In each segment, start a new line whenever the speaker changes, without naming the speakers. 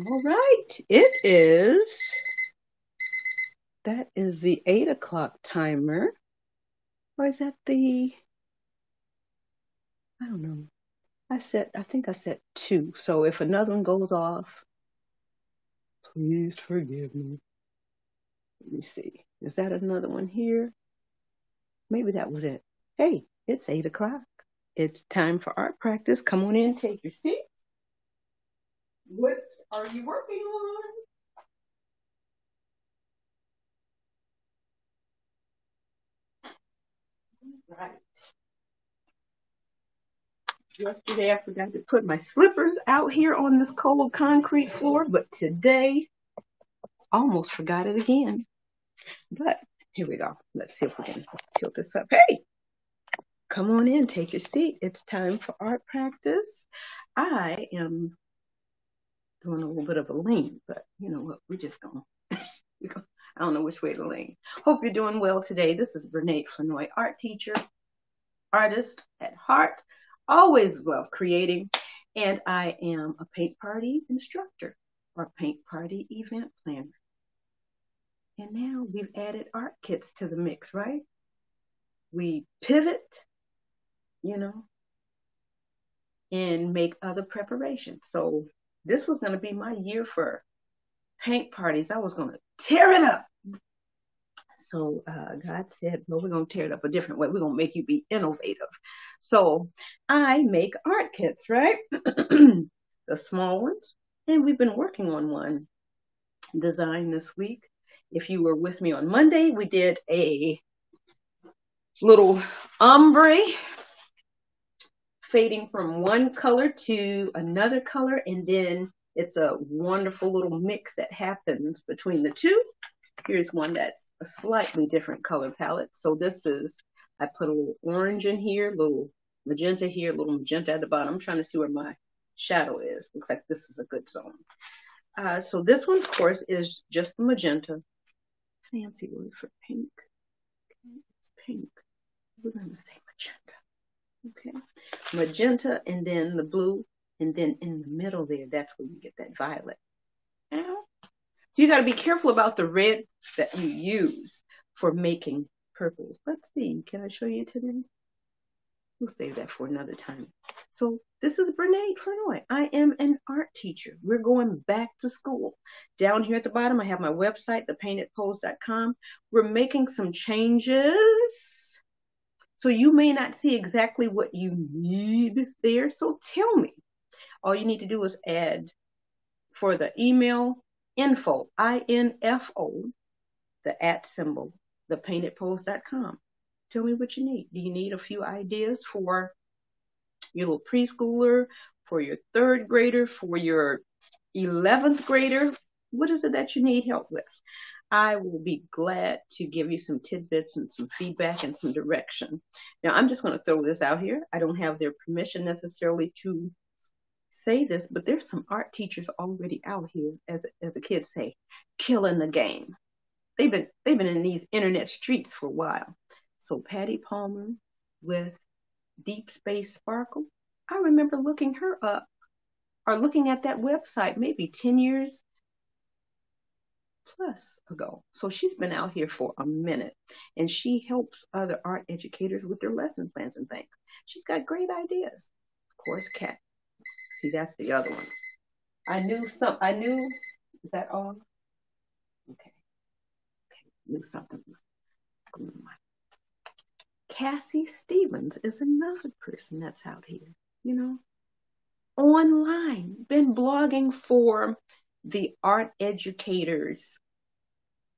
All right, that is the 8 o'clock timer. Or is that I don't know. I think I set two. So if another one goes off, please forgive me. Let me see. Is that another one here? Maybe that was it. Hey, it's 8 o'clock. It's time for art practice. Come on in, take your seat. What are you working on? Right. Yesterday, I forgot to put my slippers out here on this cold concrete floor, but today, almost forgot it again. But here we go. Let's see if we can tilt this up. Hey, come on in, take your seat. It's time for art practice. I am doing a little bit of a lean, but you know what? We're just going. I don't know which way to lean. Hope you're doing well today. This is Bernate Flanoy, art teacher, artist at heart. Always love creating, and I am a paint party instructor or paint party event planner. And now we've added art kits to the mix, right? We pivot, you know, and make other preparations. So this was going to be my year for paint parties. I was going to tear it up. So God said, well, we're going to tear it up a different way. We're going to make you be innovative. So I make art kits, right? The small ones. And we've been working on one design this week. If you were with me on Monday, we did a little ombre fading from one color to another color, and then it's a wonderful little mix that happens between the two. Here's one that's a slightly different color palette. So this is, I put a little orange in here, a little magenta here, a little magenta at the bottom. I'm trying to see where my shadow is. Looks like this is a good zone. So this one, of course, is just the magenta. Fancy word for pink. Okay, it's pink. We're going to say magenta. Okay, magenta, and then the blue, and then in the middle there, that's where you get that violet. Ow. So you got to be careful about the reds that you use for making purples. Let's see, can I show you today? We'll save that for another time. So this is Bernate Flanoy. I am an art teacher. We're going back to school. Down here at the bottom, I have my website, thepaintedpose.com. We're making some changes. So you may not see exactly what you need there. So tell me. All you need to do is add for the email info, INFO, the at symbol, thepaintedpose.com. Tell me what you need. Do you need a few ideas for your little preschooler, for your third grader, for your 11th grader? What is it that you need help with? I will be glad to give you some tidbits and some feedback and some direction. Now, I'm just going to throw this out here. I don't have their permission necessarily to say this, but there's some art teachers already out here, as the kids say, killing the game. They've been in these internet streets for a while. So Patty Palmer with Deep Space Sparkle, I remember looking her up or looking at that website maybe 10 years plus ago. So she's been out here for a minute, and she helps other art educators with their lesson plans and things. She's got great ideas. Of course, Kat. See, that's the other one. I knew, is that all? Okay. Knew something was going on. Cassie Stevens is another person that's out here, you know, online, been blogging for the Art Educators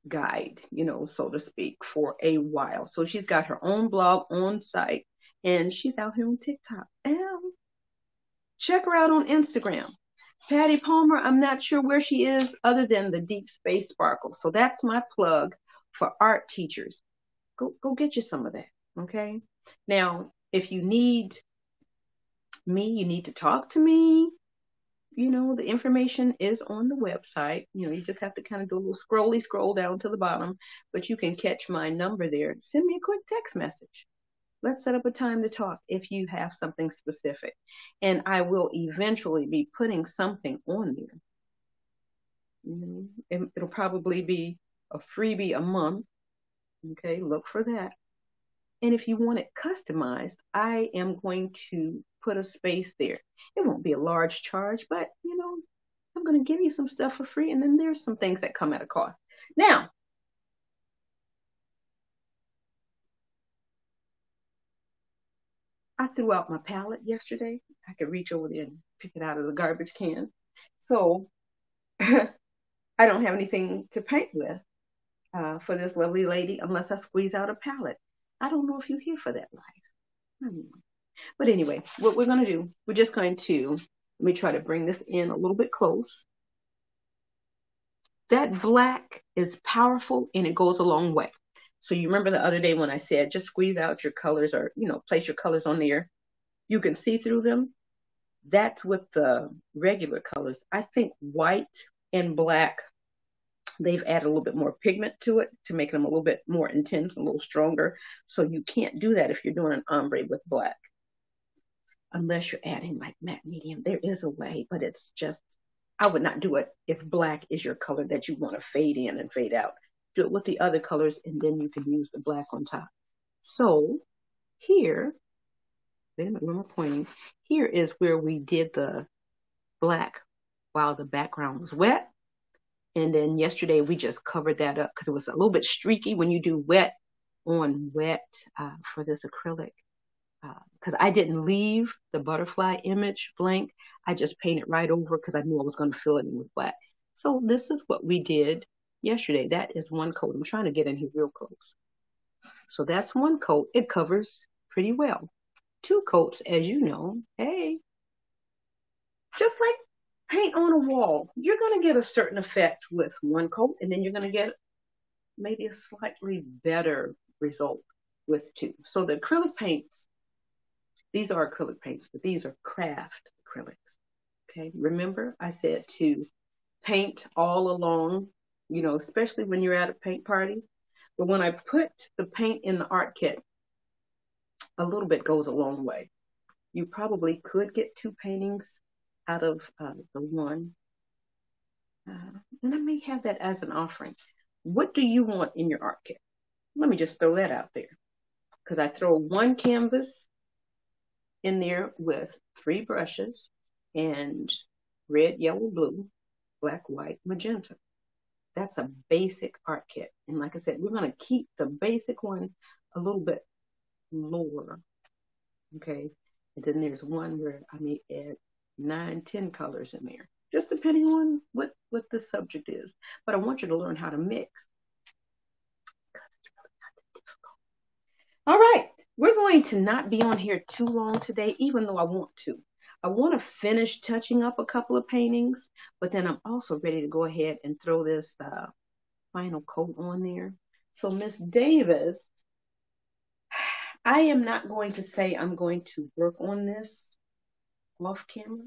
Guide, you know, so to speak, for a while. So she's got her own blog on site, and she's out here on TikTok. And check her out on Instagram. Patty Palmer, I'm not sure where she is other than the Deep Space Sparkle. So that's my plug for art teachers. Go get you some of that. Okay. Now, if you need me, you need to talk to me. You know, the information is on the website. You know, you just have to kind of do a little scroll down to the bottom, but you can catch my number there. Send me a quick text message. Let's set up a time to talk if you have something specific. And I will eventually be putting something on there It'll probably be a freebie a month. Okay, look for that. And if you want it customized, I am going to put a space there. It won't be a large charge, but I'm going to give you some stuff for free. And then there's some things that come at a cost. Now, I threw out my palette yesterday. I could reach over there and pick it out of the garbage can. So I don't have anything to paint with for this lovely lady unless I squeeze out a palette. I don't know if you're here for that life. But anyway, what we're going to do, we're just going to, let me try to bring this in a little bit close. That black is powerful and it goes a long way. So you remember the other day when I said just squeeze out your colors or, place your colors on there. You can see through them. That's with the regular colors. I think white and black, they've added a little bit more pigment to it to make them a little bit more intense, a little stronger. So you can't do that if you're doing an ombre with black. Unless you're adding like matte medium. There is a way, but it's just, I would not do it if black is your color that you want to fade in and fade out. Do it with the other colors and then you can use the black on top. So here, wait a minute, where am I pointing? Here is where we did the black while the background was wet. And then yesterday we just covered that up because it was a little bit streaky when you do wet on wet for this acrylic. Because I didn't leave the butterfly image blank. I just painted right over because I knew I was going to fill it in with black. So this is what we did yesterday. That is one coat. I'm trying to get in here real close. So that's one coat. It covers pretty well. Two coats, as you know, hey, just like paint on a wall. You're going to get a certain effect with one coat, and then you're going to get maybe a slightly better result with two. So the acrylic paints, these are acrylic paints, but these are craft acrylics. Okay, remember I said to paint all along, especially when you're at a paint party. But when I put the paint in the art kit, a little bit goes a long way. You probably could get two paintings out of the one. And I may have that as an offering. What do you want in your art kit? Let me just throw that out there. Because I throw one canvas in there with 3 brushes and red, yellow, blue, black, white, magenta. That's a basic art kit. And like I said, we're going to keep the basic one a little bit lower. Okay. And then there's one where I may add 9, 10 colors in there, just depending on what the subject is. But I want you to learn how to mix. Because it's really not that difficult. All right. We're going to not be on here too long today, even though I want to. I want to finish touching up a couple of paintings, but then I'm also ready to go ahead and throw this final coat on there. So Miss Davis, I am not going to say I'm going to work on this off camera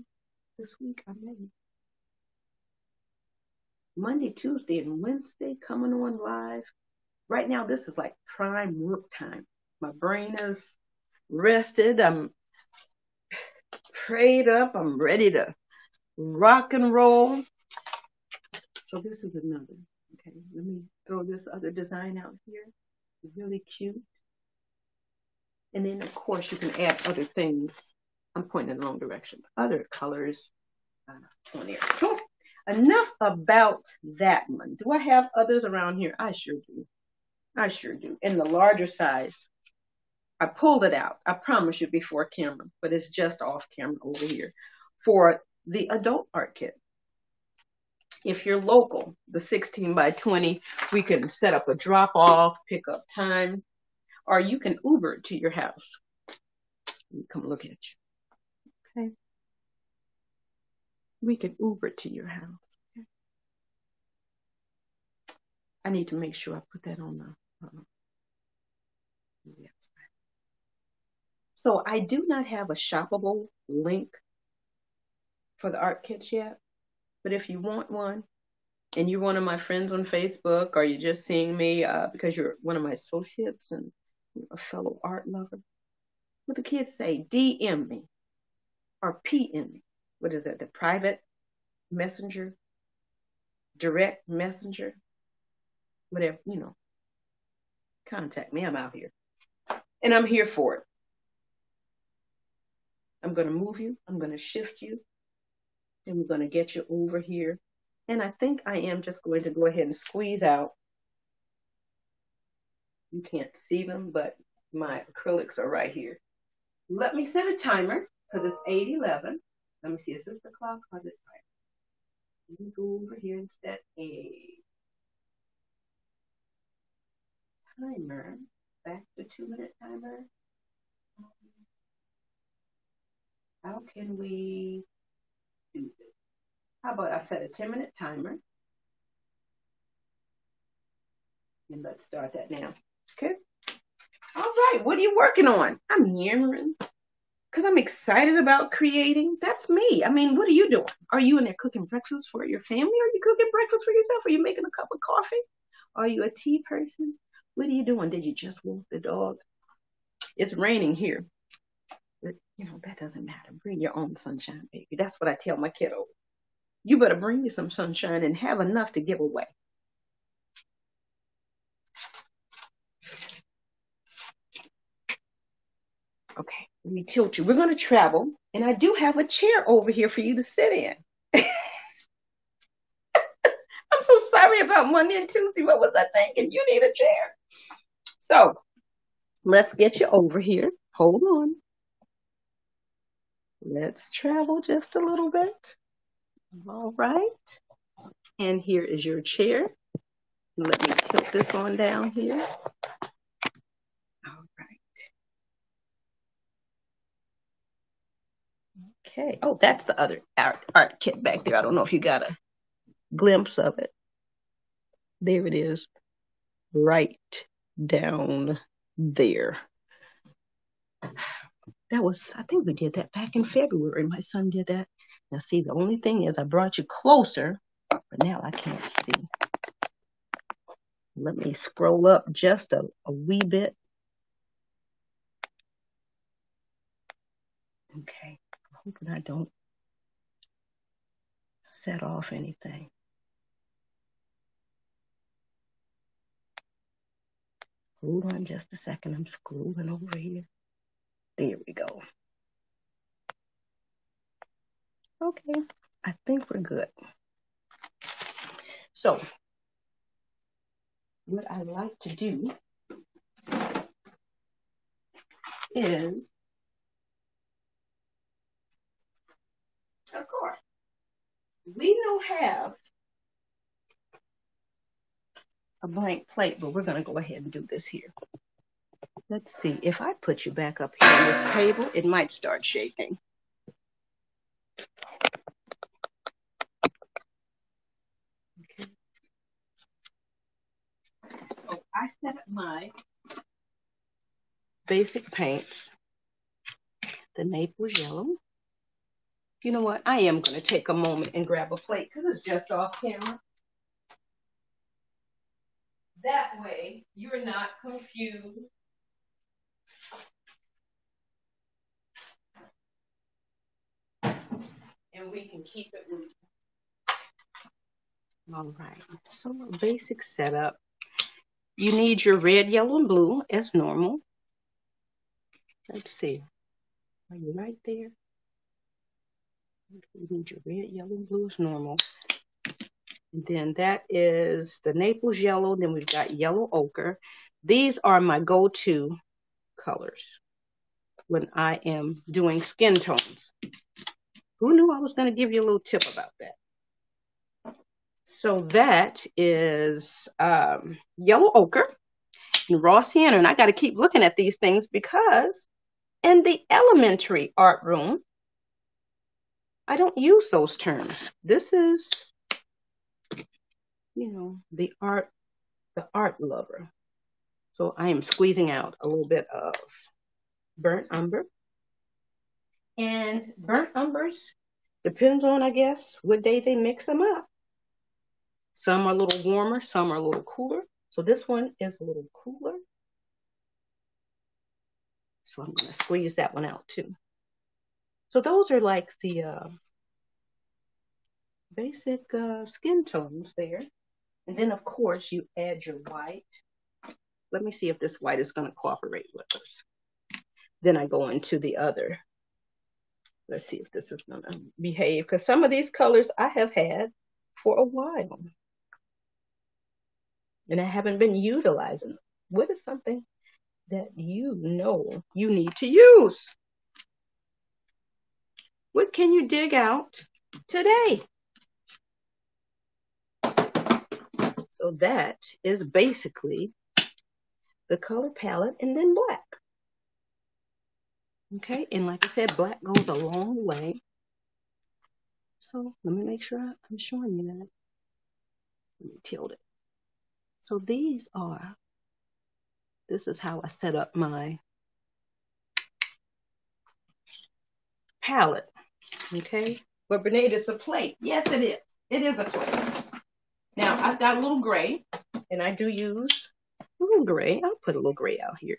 this week. I may. Monday, Tuesday, and Wednesday coming on live. Right now, this is like prime work time. My brain is rested. I'm prayed up. I'm ready to rock and roll. So this is another. Okay, let me throw this other design out here. Really cute. And then, of course, you can add other things. I'm pointing in the wrong direction. Other colors on there. So, enough about that one. Do I have others around here? I sure do. I sure do. In the larger size. I pulled it out. I promise you before camera, but it's just off camera over here for the adult art kit. If you're local, the 16 by 20, we can set up a drop off, pick up time, or you can Uber it to your house. Come look at you. Okay. We can Uber it to your house. Okay. I need to make sure I put that on the website. So I do not have a shoppable link for the art kits yet, but if you want one and you're one of my friends on Facebook or you're just seeing me because you're one of my associates and a fellow art lover, what the kids say, DM me or PM me. What is that? The private messenger? direct messenger, whatever, you know, contact me. I'm out here. And I'm here for it. I'm going to move you. I'm going to shift you. And we're going to get you over here. And I think I am just going to go ahead and squeeze out. You can't see them, but my acrylics are right here. Let me set a timer because it's 8:11. Let me see, is this the clock or the timer? Let me go over here and set a timer. Back to 2-minute timer. How can we do this? How about I set a 10-minute timer? And let's start that now. Okay. All right. What are you working on? I'm yammering because I'm excited about creating. That's me. I mean, what are you doing? Are you in there cooking breakfast for your family? Are you cooking breakfast for yourself? Are you making a cup of coffee? Are you a tea person? What are you doing? Did you just walk the dog? It's raining here. But, you know, that doesn't matter. Bring your own sunshine, baby. That's what I tell my kiddo. You better bring you some sunshine and have enough to give away. Okay, let me tilt you. We're going to travel, and I do have a chair over here for you to sit in. I'm so sorry about Monday and Tuesday. What was I thinking? You need a chair. So let's get you over here. Hold on. Let's travel just a little bit. All right. And here is your chair. Let me tilt this on down here. All right. Okay. Oh, that's the other art kit back there. I don't know if you got a glimpse of it. There it is. Right down there. That was, I think we did that back in February. My son did that. Now, see, the only thing is I brought you closer, but now I can't see. Let me scroll up just a wee bit. Okay, I'm hoping I don't set off anything. Hold on just a second. I'm scrolling over here. There we go. Okay, I think we're good. So, what I like to do is, of course, we don't have a blank plate, but we're going to go ahead and do this here. Let's see, if I put you back up here on this table, it might start shaking. Okay. So I set up my basic paints, the Naples yellow. You know what? I am going to take a moment and grab a plate because it's just off camera. That way, you're not confused. And we can keep it moving. All right, so a basic setup. You need your red, yellow, and blue as normal. Let's see. Are you right there? You need your red, yellow, and blue as normal. And then that is the Naples yellow. Then we've got yellow ochre. These are my go-to colors when I am doing skin tones. Who knew I was going to give you a little tip about that? So that is yellow ochre and raw sienna. And I got to keep looking at these things because in the elementary art room, I don't use those terms. This is, you know, the art lover. So I am squeezing out a little bit of burnt umber. And burnt umbers depends on, I guess, what day they mix them up. Some are a little warmer, some are a little cooler. So this one is a little cooler. So I'm going to squeeze that one out too. So those are like the basic skin tones there. And then, of course, you add your white. Let me see if this white is going to cooperate with us. Then I go into the other. Let's see if this is going to behave. Because some of these colors I have had for a while. And I haven't been utilizing them. What is something that you know you need to use? What can you dig out today? So that is basically the color palette, and then black. Okay, and like I said, black goes a long way. So let me make sure I'm showing you that. Let me tilt it. So this is how I set up my palette. Okay, but Bernade, it's a plate. Yes, it is. It is a plate. Now I've got a little gray, and I do use a little gray. I'll put a little gray out here.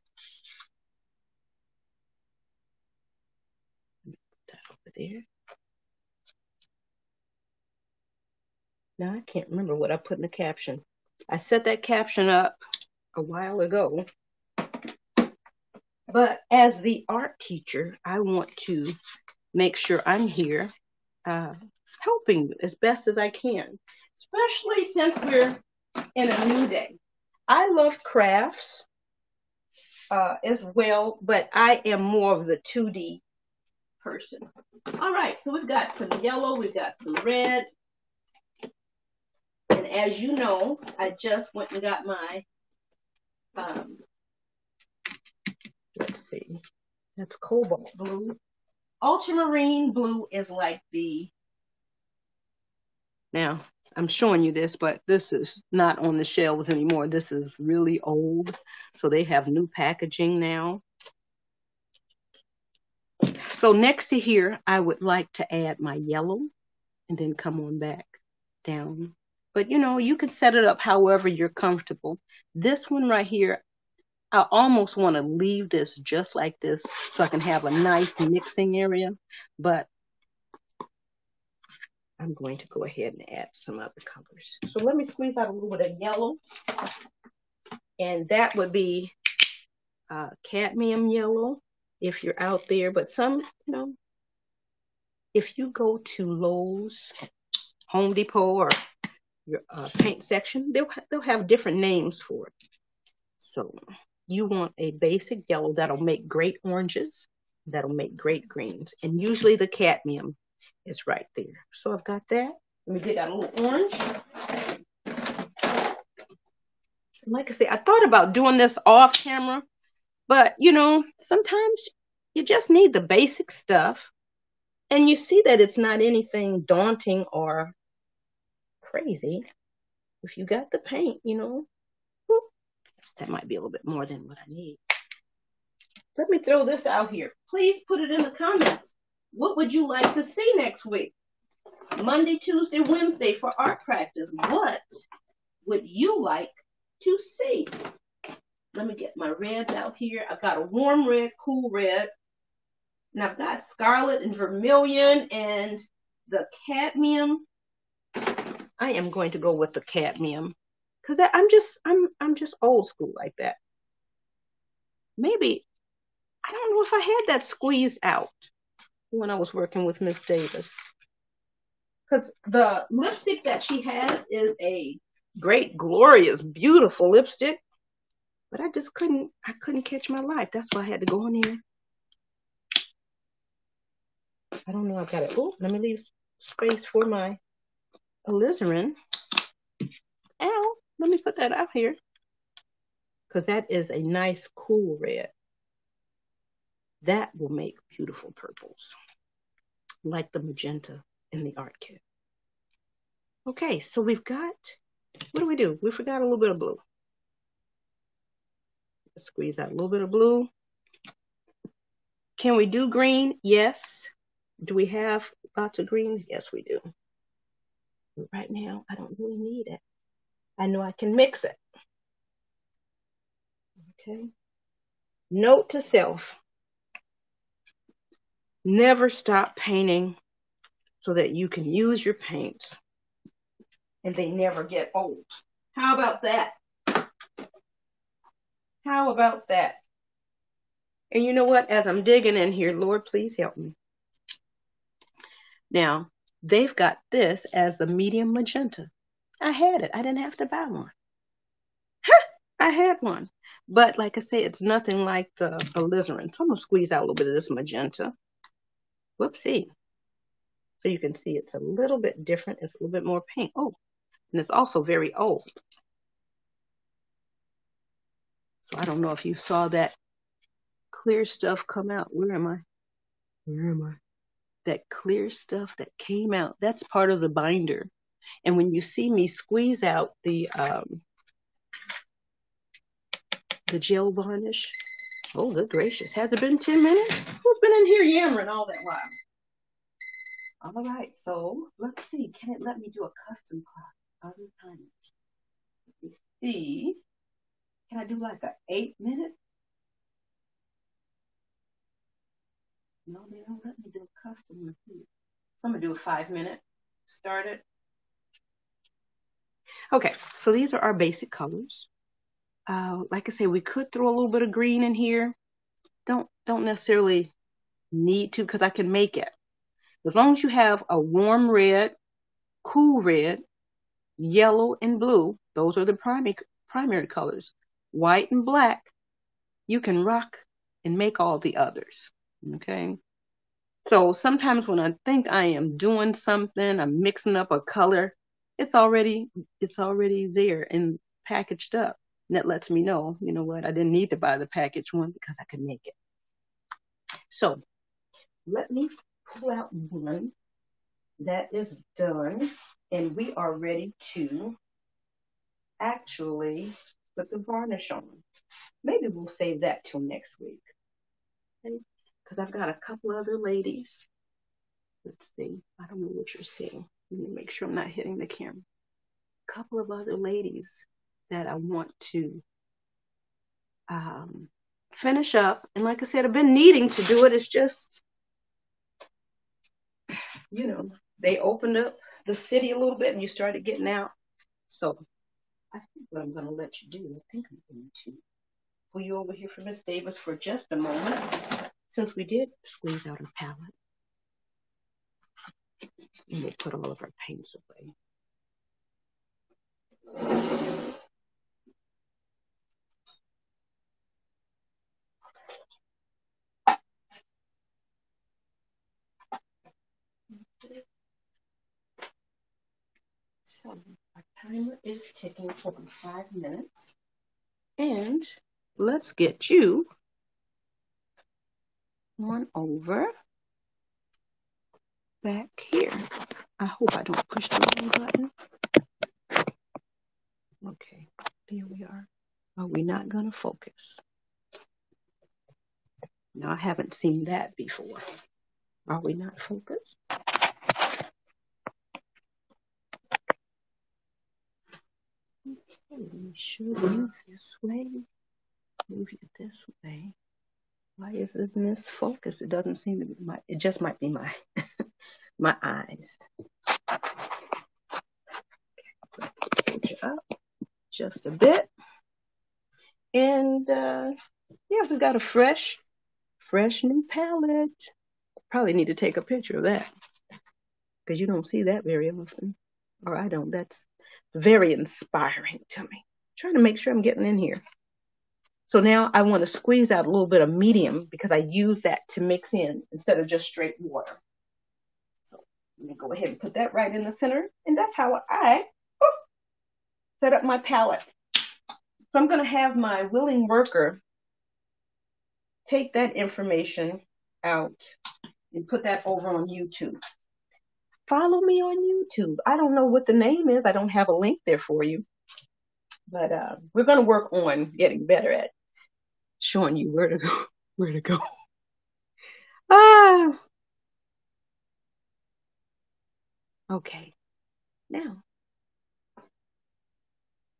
Put that over there. Now I can't remember what I put in the caption. I set that caption up a while ago. But as the art teacher, I want to make sure I'm here helping as best as I can, especially since we're in a new day. I love crafts as well, but I am more of the 2D person. All right, so we've got some yellow, we've got some red. And as you know, I just went and got my, let's see, that's cobalt blue. Ultramarine blue is like now I'm showing you this, but this is not on the shelves anymore. This is really old. So they have new packaging now. So next to here, I would like to add my yellow and then come on back down. But you know, you can set it up however you're comfortable. This one right here, I almost want to leave this just like this so I can have a nice mixing area. But I'm going to go ahead and add some other colors. So let me squeeze out a little bit of yellow. And that would be cadmium yellow if you're out there. But some, you know, if you go to Lowe's, Home Depot, or your paint section, they'll have different names for it. So you want a basic yellow that'll make great oranges, that'll make great greens. And usually the cadmium is right there. So I've got that. Let me dig out a little orange. Like I said, I thought about doing this off camera, but you know, sometimes you just need the basic stuff. And you see that it's not anything daunting or crazy. If you got the paint, you know, whoop, that might be a little bit more than what I need. Let me throw this out here. Please put it in the comments. What would you like to see next week? Monday, Tuesday, Wednesday for art practice. What would you like to see? Let me get my reds out here. I've got a warm red, cool red. And I've got scarlet and vermilion and the cadmium. I am going to go with the cadmium because I'm just old school like that. Maybe, I don't know if I had that squeezed out when I was working with Miss Davis. Because the lipstick that she has is a great, glorious, beautiful lipstick. But I just couldn't catch my life. That's why I had to go in here. I don't know, I've got it. Oh, let me leave space for my alizarin. Ow, let me put that out here. Because that is a nice, cool red. That will make beautiful purples. Like the magenta in the art kit. Okay, so we've got, what do we do? We forgot a little bit of blue. Squeeze out a little bit of blue. Can we do green? Yes. Do we have lots of greens? Yes, we do. But right now, I don't really need it. I know I can mix it. Okay. Note to self. Never stop painting so that you can use your paints and they never get old. How about that? How about that? And you know what? As I'm digging in here, Lord, please help me. Now, they've got this as the medium magenta. I had it. I didn't have to buy one. I had one. But like I say, it's nothing like the alizarin. So I'm going to squeeze out a little bit of this magenta. Whoopsie. So you can see it's a little bit different. It's a little bit more pink. Oh, and it's also very old. So I don't know if you saw that clear stuff come out. Where am I? Where am I? That clear stuff that came out, that's part of the binder. And when you see me squeeze out the gel varnish, oh, good gracious, has it been 10 minutes? Who's been in here yammering all that while? All right, so let's see. Can it let me do a custom clock? Other times. Let me see. Can I do like an 8-minute? No, they don't let me do a custom one here. So I'm going to do a 5-minute. Start it. Okay, so these are our basic colors. Like I say, we could throw a little bit of green in here. Don't necessarily need to, because I can make it. As long as you have a warm red, cool red, yellow, and blue, those are the primary colors. White and black, you can rock and make all the others. Okay? So sometimes when I think I am doing something, I'm mixing up a color, it's already there and packaged up. And that lets me know, you know what, I didn't need to buy the packaged one because I could make it. So let me pull out one that is done, and we are ready to actually put the varnish on. Maybe we'll save that till next week. Okay? Because I've got a couple other ladies. Let's see. I don't know what you're seeing. Let me make sure I'm not hitting the camera. A couple of other ladies that I want to finish up. And like I said, I've been needing to do it. It's just, you know, they opened up the city a little bit and you started getting out. So I think what I'm going to let you do, I think I'm going to pull you over here for Miss Davis for just a moment, since we did squeeze out her palette. And we put all of our paints away. So our timer is ticking for 5 minutes. And let's get you on over back here. I hope I don't push the wrong button. Okay, there we are. Are we not going to focus? No, I haven't seen that before. Are we not focused? Okay, we should move this way. Move you this way. Why is it misfocused? It doesn't seem to be it just might be my my eyes. Okay, let's switch it up just a bit. And yeah, we've got a fresh new palette. Probably need to take a picture of that, because you don't see that very often. Or I don't. That's very inspiring to me. I'm trying to make sure I'm getting in here. So now I want to squeeze out a little bit of medium, because I use that to mix in instead of just straight water. So let me go ahead and put that right in the center. And that's how I set up my palette. So I'm going to have my willing worker take that information out and put that over on YouTube. Follow me on YouTube. I don't know what the name is. I don't have a link there for you. But we're going to work on getting better at showing you where to go. Where to go. Okay. Now,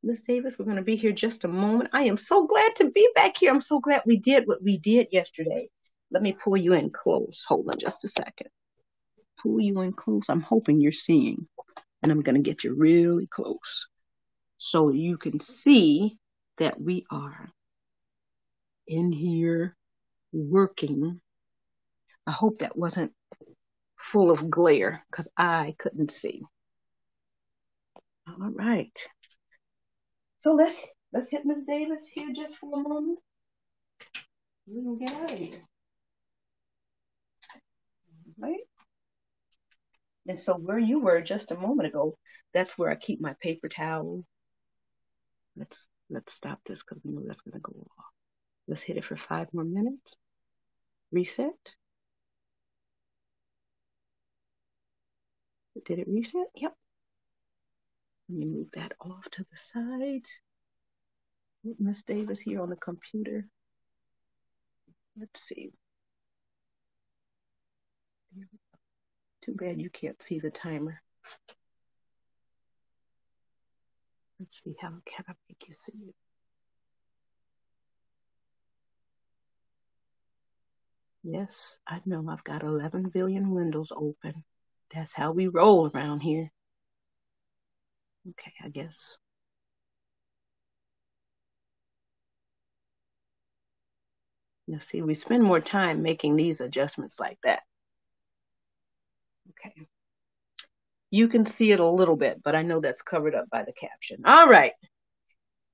Miss Davis, we're going to be here just a moment. I am so glad to be back here. I'm so glad we did what we did yesterday. Let me pull you in close. Hold on just a second. Pull you in close. I'm hoping you're seeing. And I'm going to get you really close so you can see that we are in here working. I hope that wasn't full of glare because I couldn't see. All right. So let's hit Miss Davis here just for a moment. We can get out of here. Right? And so where you were just a moment ago, that's where I keep my paper towel. Let's stop this because we know that's gonna go off. Let's hit it for 5 more minutes. Reset. Did it reset? Yep. Let me move that off to the side. Miss Davis here on the computer. Let's see. Too bad you can't see the timer. Let's see, how can I make you see it? Yes, I know I've got 11 billion windows open. That's how we roll around here. Okay, I guess. You see, we spend more time making these adjustments like that. Okay. You can see it a little bit, but I know that's covered up by the caption. All right.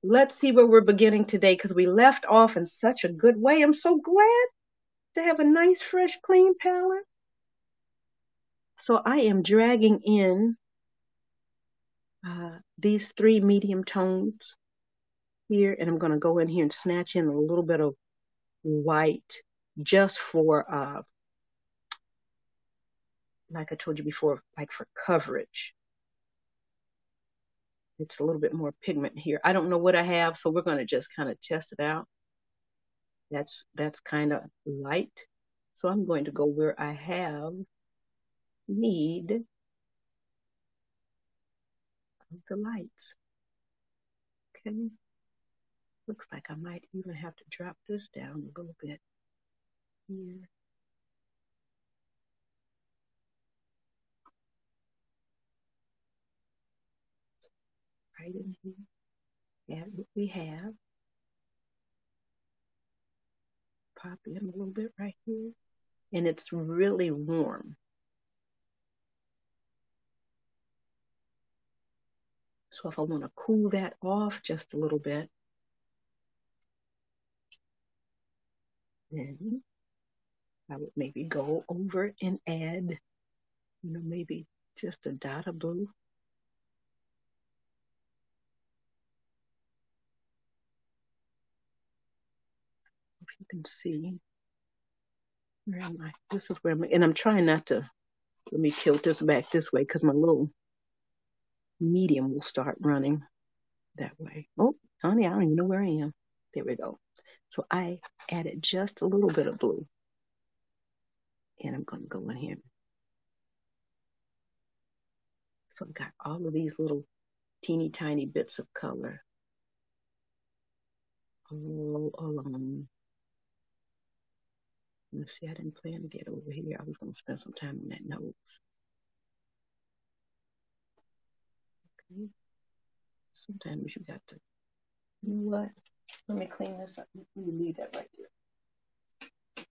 Let's see where we're beginning today because we left off in such a good way. I'm so glad to have a nice, fresh, clean palette. So I am dragging in these 3 medium tones here, and I'm going to go in here and snatch in a little bit of white just for, like I told you before, like for coverage. It's a little bit more pigment here. I don't know what I have, so we're going to just kind of test it out. That's kind of light. So I'm going to go where I have need of the lights. Okay. Looks like I might even have to drop this down a little bit here. Right in here. Add what we have. Pop in a little bit right here. And it's really warm. So if I want to cool that off just a little bit, then I would maybe go over and add, maybe just a dot of blue. If you can see, where am I? This is where and I'm trying not to, let me tilt this back this way because my little medium will start running that way. Oh, honey, I don't even know where I am. There we go. So I added just a little bit of blue. And I'm going to go in here. So I've got all of these little teeny tiny bits of color all along. Let's see, I didn't plan to get over here. I was going to spend some time on that nose. Okay. Sometimes you got to, you know what? Let me clean this up. Let me leave that right there.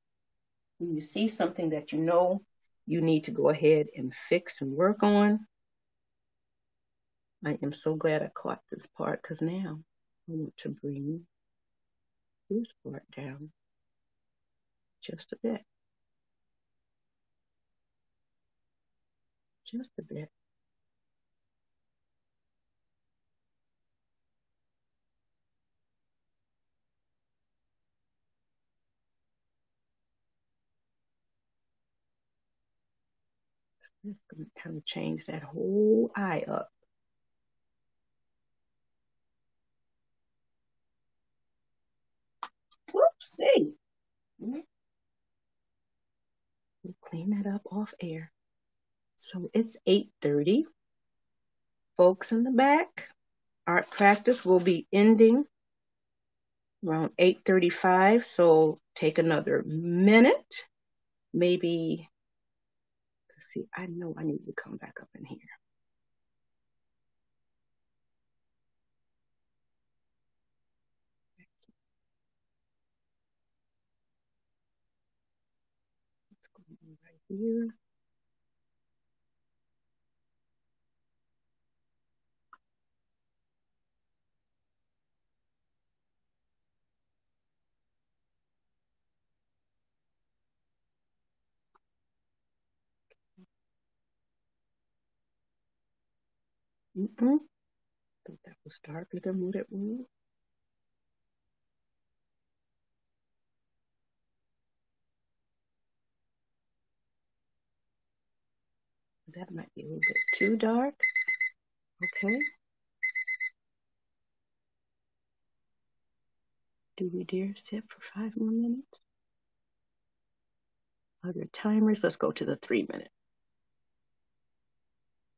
When you see something that you know you need to go ahead and fix and work on, I am so glad I caught this part because now I want to bring this part down just a bit. Just a bit. It's going to kind of change that whole eye up. Whoopsie. We'll clean that up off air. So it's 8:30. Folks in the back, art practice will be ending around 8:35. So take another minute. Maybe, let's see, I know I need to come back up in here. Right here. Thought that was darker than what it was. That might be a little bit too dark. Okay. Do we dare sit for 5 more minutes? Other timers, let's go to the 3-minute.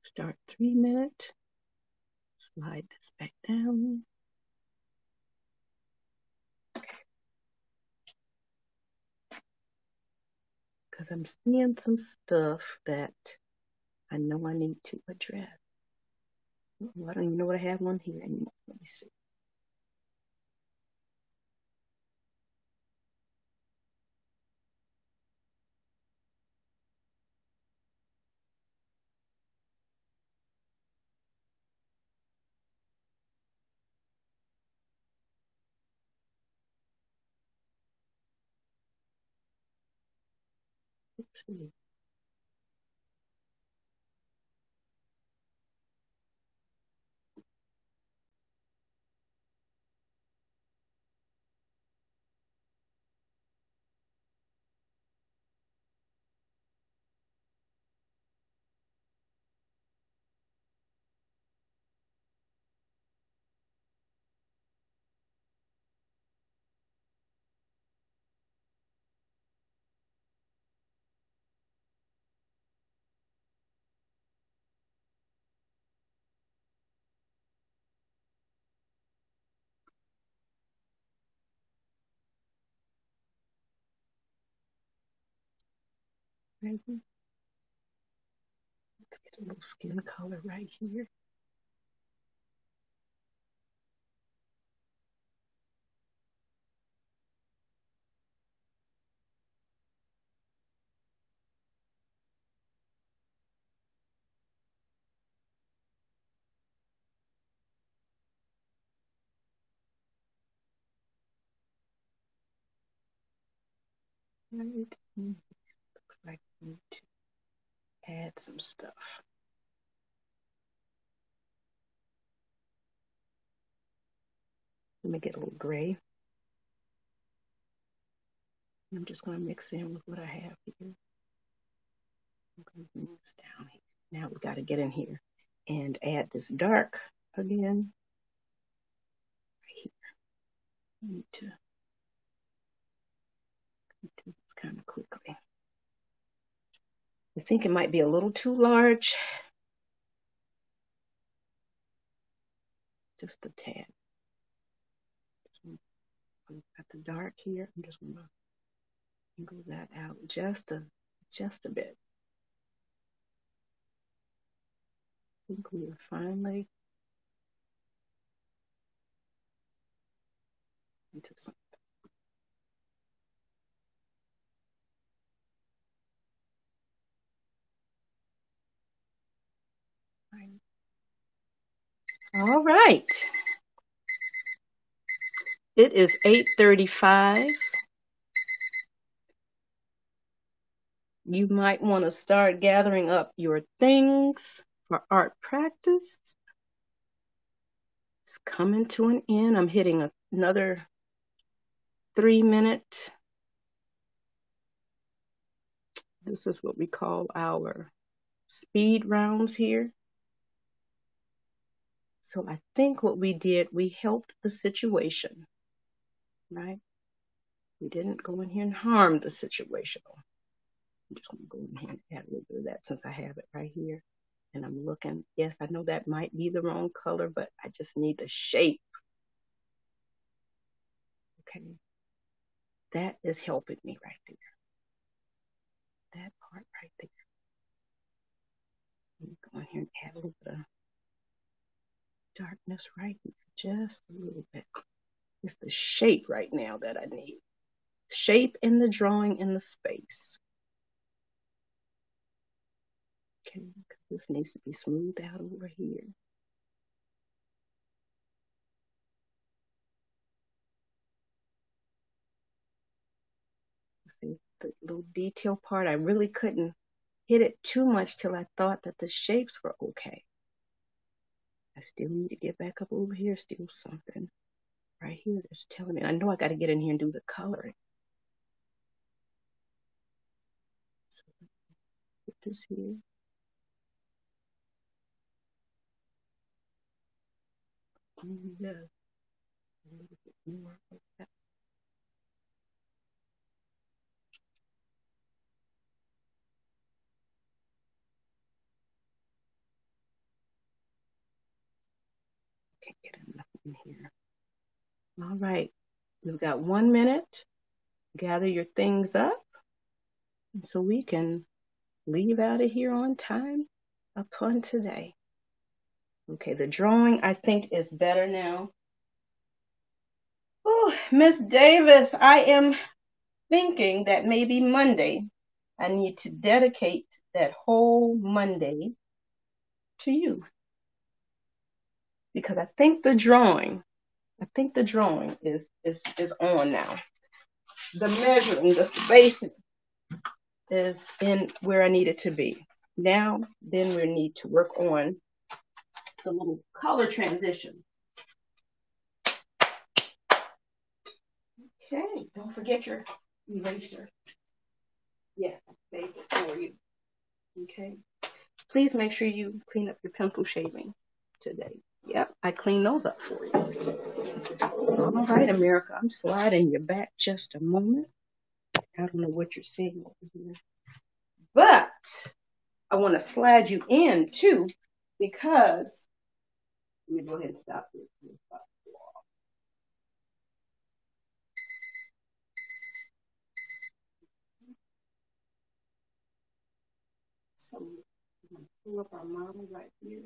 Start 3-minute. Slide this back down. Because I'm seeing some stuff that I know I need to address. Oh, I don't even know what I have on here anymore. Let me see. Let's see. Maybe. Let's get a little skin color right here. Right. Looks like we need to add some stuff. Let me get a little gray. I'm just going to mix in with what I have here. I'm going to bring this down here. Now we got to get in here and add this dark again. Right here. I need to do this kind of quickly. I think it might be a little too large. Just a tad. Got the dark here. I'm just going to go that out just a bit. I think we are finally into something. All right. It is 8:35. You might want to start gathering up your things for art practice. It's coming to an end. I'm hitting another 3-minute. This is what we call our speed rounds here. So I think what we did, we helped the situation, right? We didn't go in here and harm the situation. I'm just going to go in here and add a little bit of that since I have it right here. And I'm looking, yes, I know that might be the wrong color, but I just need the shape. Okay. That is helping me right there. That part right there. Let me go in here and add a little bit of darkness right here. Just a little bit. It's the shape right now that I need. Shape in the drawing in the space. Okay, this needs to be smoothed out over here. See, the little detail part, I really couldn't hit it too much till I thought that the shapes were okay. I still need to get back up over here, still something right here that's telling me. I know I got to get in here and do the coloring. So put this here. Yeah, a little bit more like that. Can't get enough in here. All right, we've got 1 minute. Gather your things up so we can leave out of here on time upon today. Okay, the drawing I think is better now. Oh, Miss Davis, I am thinking that maybe Monday I need to dedicate that whole Monday to you. Because I think the drawing is on now. The measuring, the spacing is in where I need it to be. Now, then we need to work on the little color transition. Okay, don't forget your eraser. Yes, I saved it for you. Okay, please make sure you clean up your pencil shaving today. Yep, I cleaned those up for you. All right, America, I'm sliding you back just a moment. I don't know what you're seeing over here, but I want to slide you in too, because let me go ahead and stop this. So I'm going to pull up our model right here.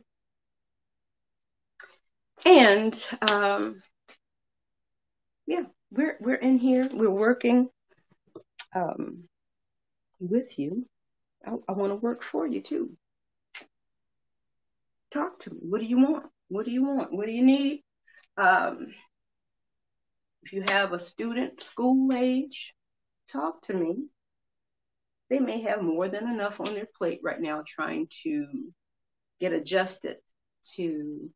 And yeah, we're in here. We're working with you. I want to work for you too. Talk to me. What do you want? What do you want? What do you need? If you have a student school age, talk to me. They may have more than enough on their plate right now trying to get adjusted to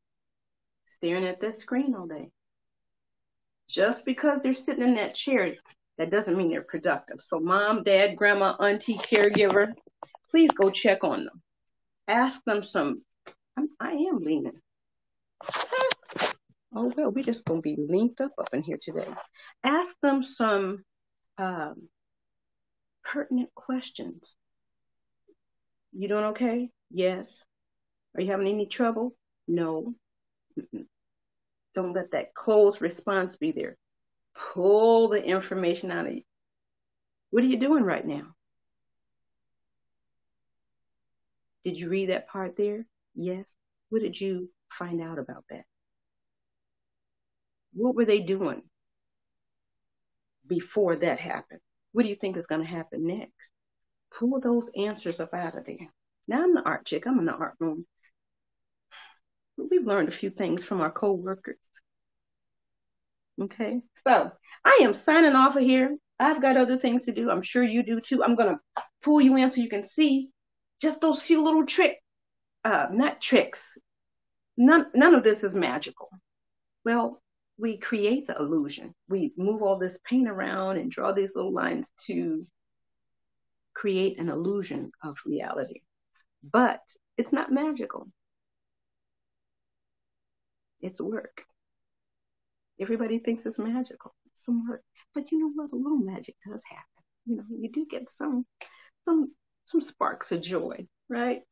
staring at that screen all day. Just because they're sitting in that chair, that doesn't mean they're productive. So mom, dad, grandma, auntie, caregiver, please go check on them. Ask them some, I am leaning. Oh, well, we're just going to be linked up in here today. Ask them some pertinent questions. You doing okay? Yes. Are you having any trouble? No. Don't let that closed response be there. Pull the information out of you. What are you doing right now? Did you read that part there? Yes. What did you find out about that? What were they doing before that happened? What do you think is going to happen next? Pull those answers up out of there. Now I'm the art chick. I'm in the art room. We've learned a few things from our co-workers. Okay, so I am signing off of here. I've got other things to do. I'm sure you do too. I'm going to pull you in so you can see just those few little tricks. Not tricks. None of this is magical. Well, we create the illusion. We move all this paint around and draw these little lines to create an illusion of reality. But it's not magical. It's work. Everybody thinks it's magical. It's some work. But you know what? A little magic does happen. You know, you do get some sparks of joy, right?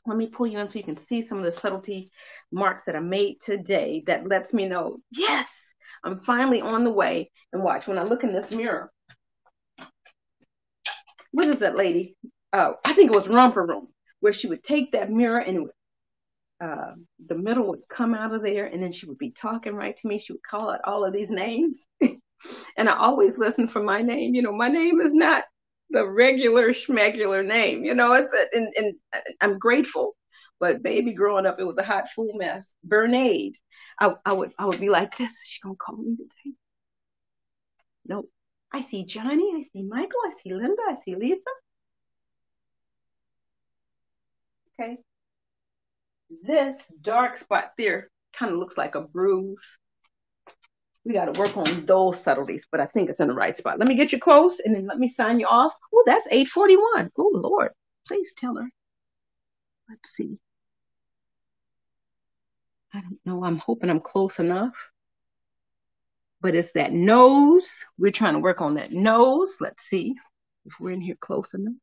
Let me pull you in so you can see some of the subtlety marks that I made today that lets me know, yes, I'm finally on the way. And watch, when I look in this mirror, what is that lady? I think it was Romper Room, where she would take that mirror and it would, the middle would come out of there, and then she would be talking right to me. She would call out all of these names. And I always listen for my name. You know, my name is not the regular schmegular name. You know, and I'm grateful. But baby, growing up, it was a hot fool mess. Bernade. I would be like, this is she gonna call me today? No. I see Johnny, I see Michael, I see Linda, I see Lisa. Okay. This dark spot there kind of looks like a bruise. We got to work on those subtleties, but I think it's in the right spot. Let me get you close and then let me sign you off. Oh, that's 8:41. Oh, Lord. Please tell her. Let's see. I don't know. I'm hoping I'm close enough. But it's that nose. We're trying to work on that nose. Let's see if we're in here close enough.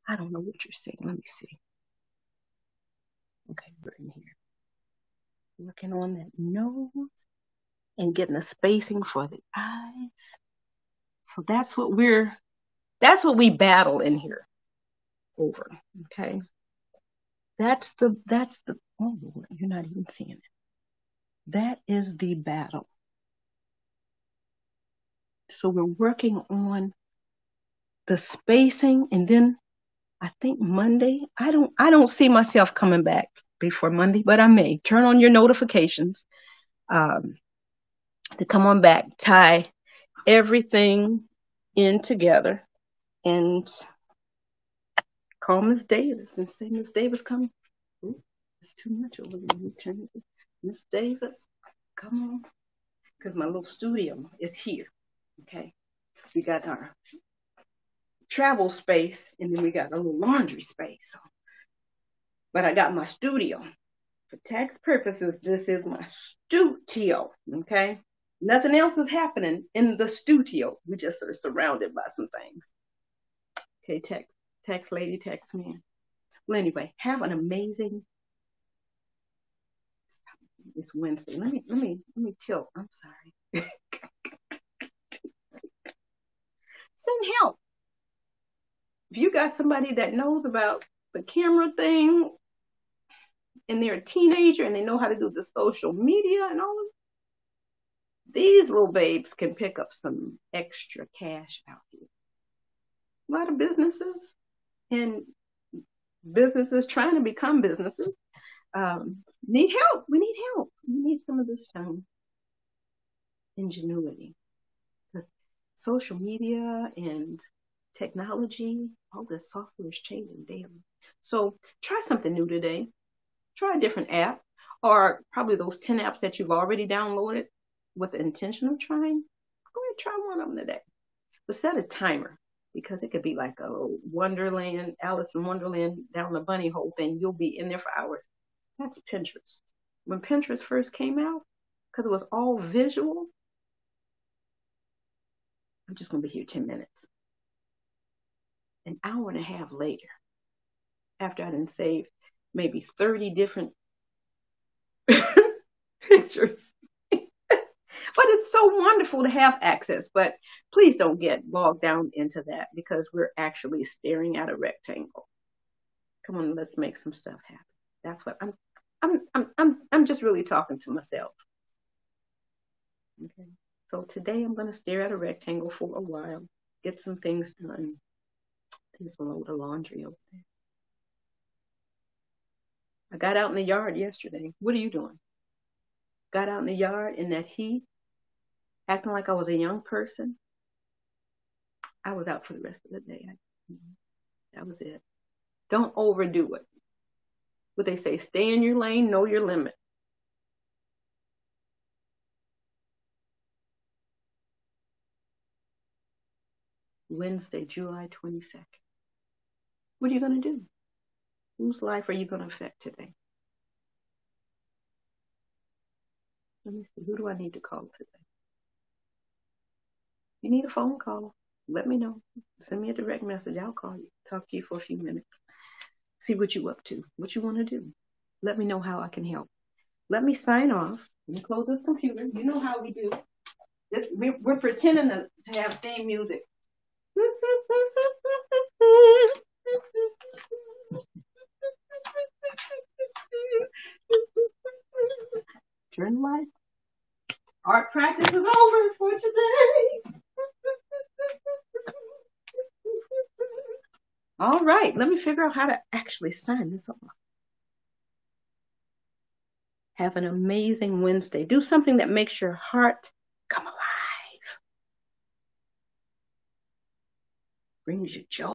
I don't know what you're saying. Let me see. Okay, we're in here. Working on that nose and getting the spacing for the eyes. So that's what we battle in here over. Okay. That's the oh Lord, you're not even seeing it. That is the battle. So we're working on the spacing, and then I think Monday, I don't see myself coming back before Monday, but I may. Turn on your notifications to come on back, tie everything in together, and call Miss Davis and say, Miss Davis, come. Ooh, it's too much over there. Miss Davis, come on. Because my little studio is here. Okay. We got our travel space and then we got a little laundry space. But I got my studio. For tax purposes, this is my studio. Okay. Nothing else is happening in the studio. We just are surrounded by some things. Okay, tax lady, tax man. Well, anyway, have an amazing. It's Wednesday. Let me tilt. I'm sorry. Send help. If you got somebody that knows about the camera thing and they're a teenager and they know how to do the social media and all of it, these little babes can pick up some extra cash out here. A lot of businesses and businesses trying to become businesses need help. We need help. We need some of this ingenuity. Because social media and technology, all this software is changing daily. So try something new today. Try a different app, or probably those 10 apps that you've already downloaded with the intention of trying. Go ahead and try one of them today. But set a timer, because it could be like a Wonderland, Alice in Wonderland down the bunny hole thing. You'll be in there for hours. That's Pinterest. When Pinterest first came out, because it was all visual, I'm just going to be here 10 minutes. An hour and a half later, after I didn't save maybe 30 different pictures. But it's so wonderful to have access. But please don't get bogged down into that, because we're actually staring at a rectangle. Come on, let's make some stuff happen. That's what I'm just really talking to myself. Okay. So today I'm going to stare at a rectangle for a while, get some things done. There's a load of laundry over there. I got out in the yard yesterday. What are you doing? Got out in the yard in that heat, acting like I was a young person. I was out for the rest of the day. That was it. Don't overdo it. What they say, stay in your lane, know your limit. Wednesday, July 22nd. What are you going to do? Whose life are you going to affect today? Let me see. Who do I need to call today? You need a phone call. Let me know. Send me a direct message. I'll call you. Talk to you for a few minutes. See what you're up to. What you want to do. Let me know how I can help. Let me sign off. Let me close this computer. You know how we do. We're pretending to have theme music. Turn the lights. Art practice is over for today. All right, let me figure out how to actually sign this off. Have an amazing Wednesday. Do something that makes your heart come alive, brings you joy.